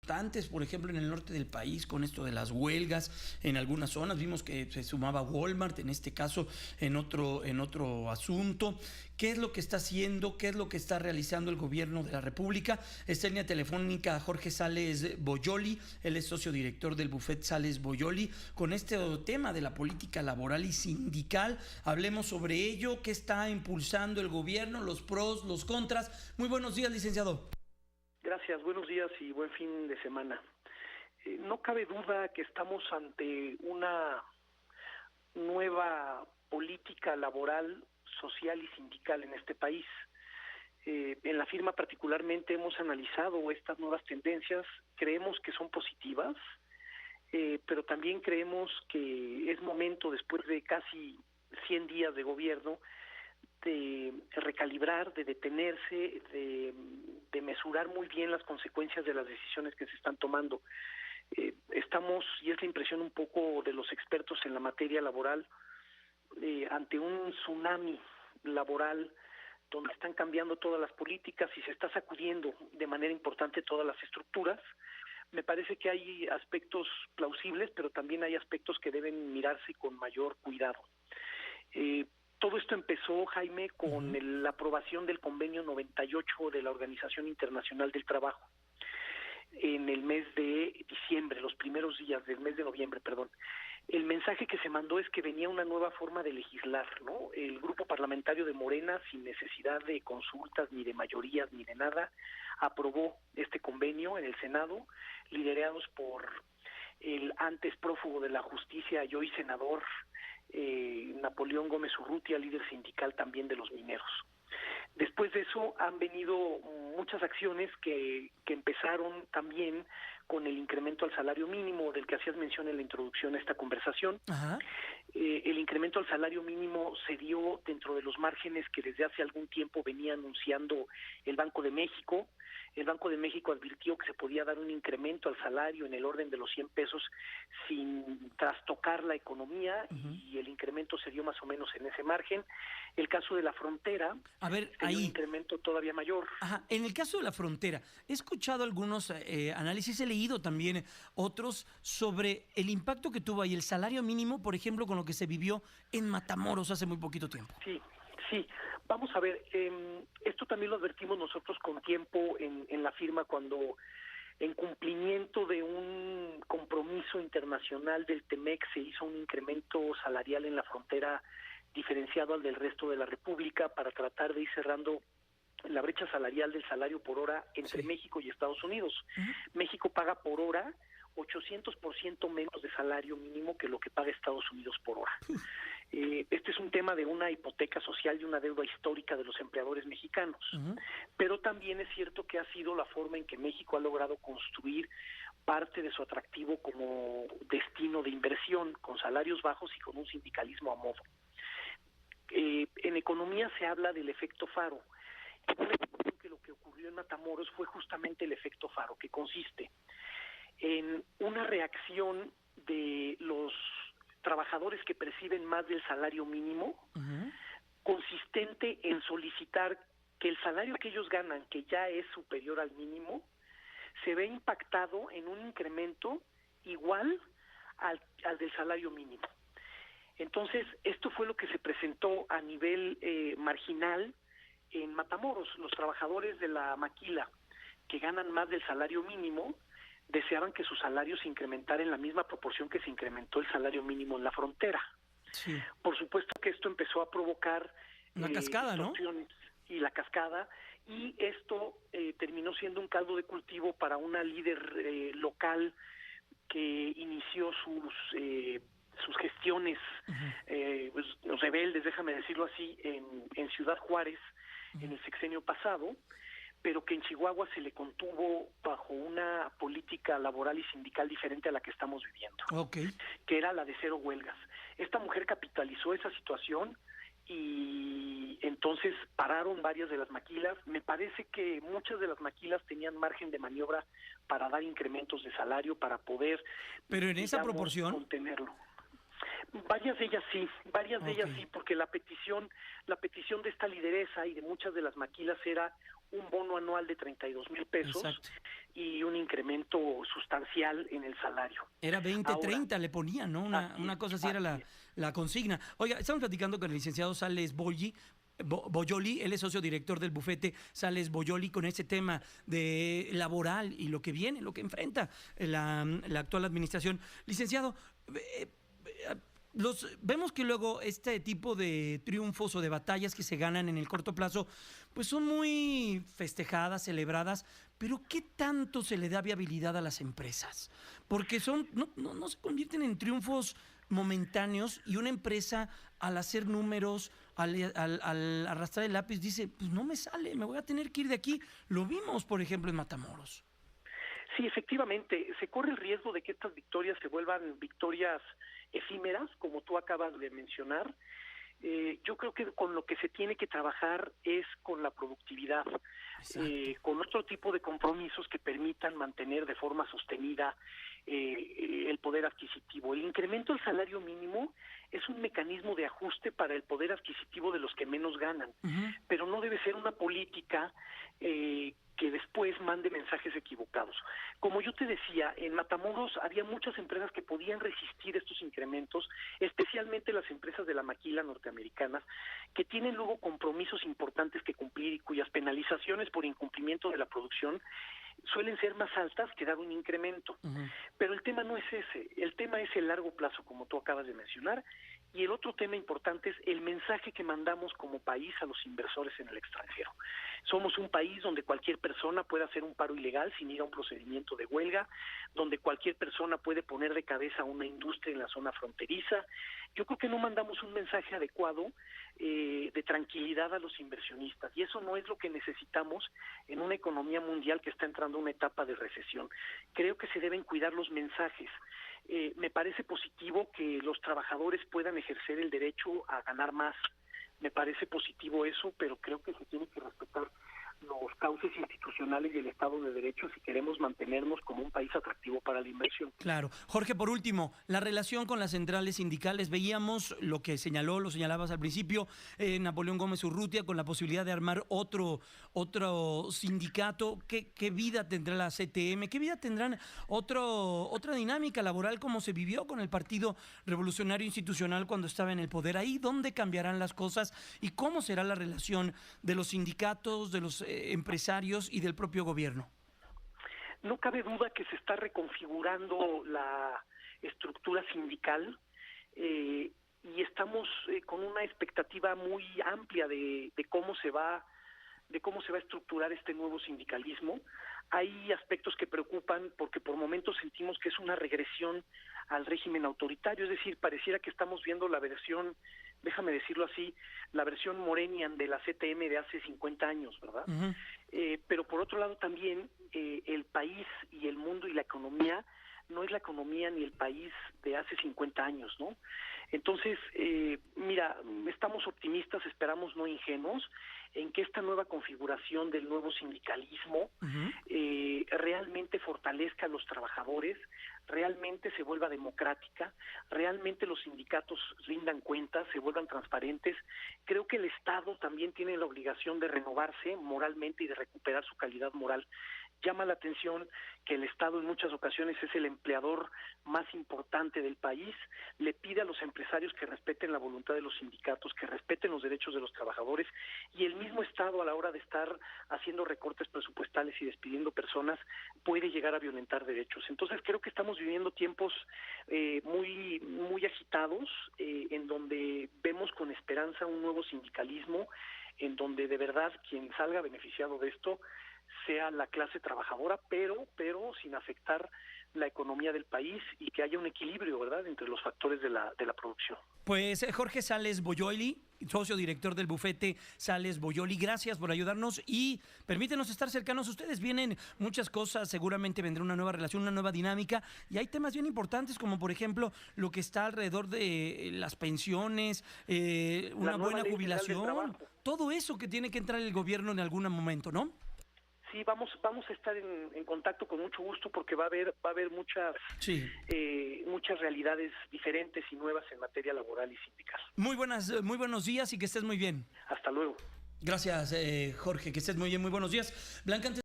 importantes, por ejemplo, en el norte del país, con esto de las huelgas en algunas zonas. Vimos que se sumaba Walmart, en este caso, en otro asunto. ¿Qué es lo que está haciendo? ¿Qué es lo que está realizando el gobierno de la República? Está en línea telefónica Jorge Sales Boyoli, él es socio director del Buffet Sales Boyoli, con este tema de la política laboral y sindical. Hablemos sobre ello, qué está impulsando el gobierno, los pros, los contras. Muy buenos días, licenciado. Gracias, buenos días y buen fin de semana. No cabe duda que estamos ante una nueva política laboral, social y sindical en este país. En la firma particularmente hemos analizado estas nuevas tendencias, creemos que son positivas, pero también creemos que es momento, después de casi 100 días de gobierno, de recalibrar, de detenerse, de mesurar muy bien las consecuencias de las decisiones que se están tomando. Estamos, y es la impresión un poco de los expertos en la materia laboral, ante un tsunami laboral donde están cambiando todas las políticas y se está sacudiendo de manera importante todas las estructuras. Me parece que hay aspectos plausibles, pero también hay aspectos que deben mirarse con mayor cuidado. Todo esto empezó, Jaime, con la aprobación del convenio 98 de la Organización Internacional del Trabajo en el mes de diciembre, los primeros días del mes de noviembre, perdón. El mensaje que se mandó es que venía una nueva forma de legislar, ¿no? El grupo parlamentario de Morena, sin necesidad de consultas, ni de mayorías, ni de nada, aprobó este convenio en el Senado, liderados por el antes prófugo de la justicia y hoy senador Napoleón Gómez Urrutia, líder sindical también de los mineros. Después de eso han venido muchas acciones que empezaron también con el incremento al salario mínimo, del que hacías mención en la introducción a esta conversación. El incremento al salario mínimo se dio dentro de los márgenes que desde hace algún tiempo venía anunciando el Banco de México. El Banco de México advirtió que se podía dar un incremento al salario en el orden de los 100 pesos sin trastocar la economía, y el incremento se dio más o menos en ese margen. El caso de la frontera, un incremento todavía mayor. En el caso de la frontera, he escuchado algunos análisis, he leído también otros sobre el impacto que tuvo ahí el salario mínimo, por ejemplo, con lo que se vivió en Matamoros hace muy poquito tiempo. Sí, vamos a ver, esto también lo advertimos nosotros con tiempo en la firma, cuando en cumplimiento de un compromiso internacional del TEMEC se hizo un incremento salarial en la frontera diferenciado al del resto de la República para tratar de ir cerrando la brecha salarial del salario por hora entre México y Estados Unidos. México paga por hora 800% menos de salario mínimo que lo que paga Estados Unidos por hora. Este es un tema de una hipoteca social y una deuda histórica de los empleadores mexicanos. Pero también es cierto que ha sido la forma en que México ha logrado construir parte de su atractivo como destino de inversión, con salarios bajos y con un sindicalismo a modo. En economía se habla del efecto faro. Y que lo que ocurrió en Matamoros fue justamente el efecto faro, que consiste en una reacción de los trabajadores que perciben más del salario mínimo, consistente en solicitar que el salario que ellos ganan, que ya es superior al mínimo, se ve impactado en un incremento igual al del salario mínimo. Entonces, esto fue lo que se presentó a nivel marginal en Matamoros. Los trabajadores de la maquila que ganan más del salario mínimo deseaban que su salario se incrementara en la misma proporción que se incrementó el salario mínimo en la frontera. Por supuesto que esto empezó a provocar una cascada, ¿no? Y la cascada, y esto terminó siendo un caldo de cultivo para una líder local que inició sus gestiones pues, rebeldes, déjame decirlo así, en Ciudad Juárez, en el sexenio pasado, pero que en Chihuahua se le contuvo bajo una política laboral y sindical diferente a la que estamos viviendo, que era la de cero huelgas. Esta mujer capitalizó esa situación y entonces pararon varias de las maquilas. Me parece que muchas de las maquilas tenían margen de maniobra para dar incrementos de salario, para poder, pero en esa proporción, contenerlo. Varias de ellas sí, porque la petición de esta lideresa y de muchas de las maquilas era un bono anual de 32,000 pesos. Exacto. Y un incremento sustancial en el salario. Era 20-30, le ponían, ¿no? Una cosa así era la consigna. Oiga, estamos platicando con el licenciado Sales Boyoli, él es socio director del bufete Sales Boyoli, con ese tema de laboral y lo que viene, lo que enfrenta la actual administración. Licenciado, vemos que luego este tipo de triunfos o de batallas que se ganan en el corto plazo, pues son muy festejadas, celebradas, pero ¿qué tanto se le da viabilidad a las empresas? Porque no se convierten en triunfos momentáneos, y una empresa, al hacer números, al arrastrar el lápiz, dice, pues no me sale, me voy a tener que ir de aquí. Lo vimos, por ejemplo, en Matamoros. Sí, efectivamente, se corre el riesgo de que estas victorias se vuelvan victorias efímeras, como tú acabas de mencionar. Yo creo que con lo que se tiene que trabajar es con la productividad, con otro tipo de compromisos que permitan mantener de forma sostenida el poder adquisitivo. El incremento del salario mínimo es un mecanismo de ajuste para el poder adquisitivo de los que menos ganan, pero no debe ser una política que después mande mensajes equivocados. Como yo te decía, en Matamoros había muchas empresas que podían resistir estos incrementos, especialmente las empresas de la maquila norteamericanas, que tienen luego compromisos importantes que cumplir y cuyas penalizaciones por incumplimiento de la producción suelen ser más altas que dar un incremento. Pero el tema no es ese, el tema es el largo plazo, como tú acabas de mencionar, y el otro tema importante es el mensaje que mandamos como país a los inversores en el extranjero. Somos un país donde cualquier persona puede hacer un paro ilegal sin ir a un procedimiento de huelga, donde cualquier persona puede poner de cabeza una industria en la zona fronteriza. Yo creo que no mandamos un mensaje adecuado de tranquilidad a los inversionistas, y eso no es lo que necesitamos en una economía mundial que está entrando a una etapa de recesión. Creo que se deben cuidar los mensajes. Me parece positivo que los trabajadores puedan ejercer el derecho a ganar más. Me parece positivo eso, pero creo que se tiene que respetar los cauces institucionales y el Estado de Derecho si queremos mantenernos como un país atractivo para la inversión. Claro. Jorge, por último, la relación con las centrales sindicales. Veíamos lo que lo señalabas al principio, Napoleón Gómez Urrutia, con la posibilidad de armar otro sindicato. ¿Qué vida tendrá la CTM? ¿Qué vida tendrán otra dinámica laboral como se vivió con el Partido Revolucionario Institucional cuando estaba en el poder? Ahí, ¿dónde cambiarán las cosas y cómo será la relación de los sindicatos, de los empresarios y del propio gobierno? No cabe duda que se está reconfigurando la estructura sindical y estamos con una expectativa muy amplia de cómo se va a estructurar este nuevo sindicalismo. Hay aspectos que preocupan porque por momentos sentimos que es una regresión al régimen autoritario, es decir, pareciera que estamos viendo la versión, déjame decirlo así, la versión Morenian de la CTM de hace 50 años, ¿verdad? Pero por otro lado también el país y el mundo y la economía no es la economía ni el país de hace 50 años, ¿no? Entonces, mira, estamos optimistas, esperamos no ingenuos, en que esta nueva configuración del nuevo sindicalismo realmente fortalezca a los trabajadores, realmente se vuelva democrática, realmente los sindicatos rindan cuentas, se vuelvan transparentes. Creo que el Estado también tiene la obligación de renovarse moralmente y de recuperar su calidad moral. Llama la atención que el Estado en muchas ocasiones es el empleador más importante del país, le pide a los empresarios que respeten la voluntad de los sindicatos, que respeten los derechos de los trabajadores, y el mismo Estado, a la hora de estar haciendo recortes presupuestales y despidiendo personas, puede llegar a violentar derechos. Entonces creo que estamos viviendo tiempos muy agitados, en donde vemos con esperanza un nuevo sindicalismo, en donde de verdad quien salga beneficiado de esto sea la clase trabajadora, pero sin afectar la economía del país y que haya un equilibrio, ¿verdad?, entre los factores de la producción. Pues Jorge Sales Boyoli, socio director del bufete Sales Boyoli, gracias por ayudarnos y permítenos estar cercanos a ustedes. Vienen muchas cosas, seguramente vendrá una nueva relación, una nueva dinámica, y hay temas bien importantes como por ejemplo lo que está alrededor de las pensiones, una buena jubilación, todo eso que tiene que entrar el gobierno en algún momento, ¿no? Sí, vamos a estar en contacto con mucho gusto porque va a haber muchas realidades diferentes y nuevas en materia laboral y sindical. Muy buenos días y que estés muy bien. Hasta luego. Gracias, Jorge, que estés muy bien, muy buenos días. Blanca, antes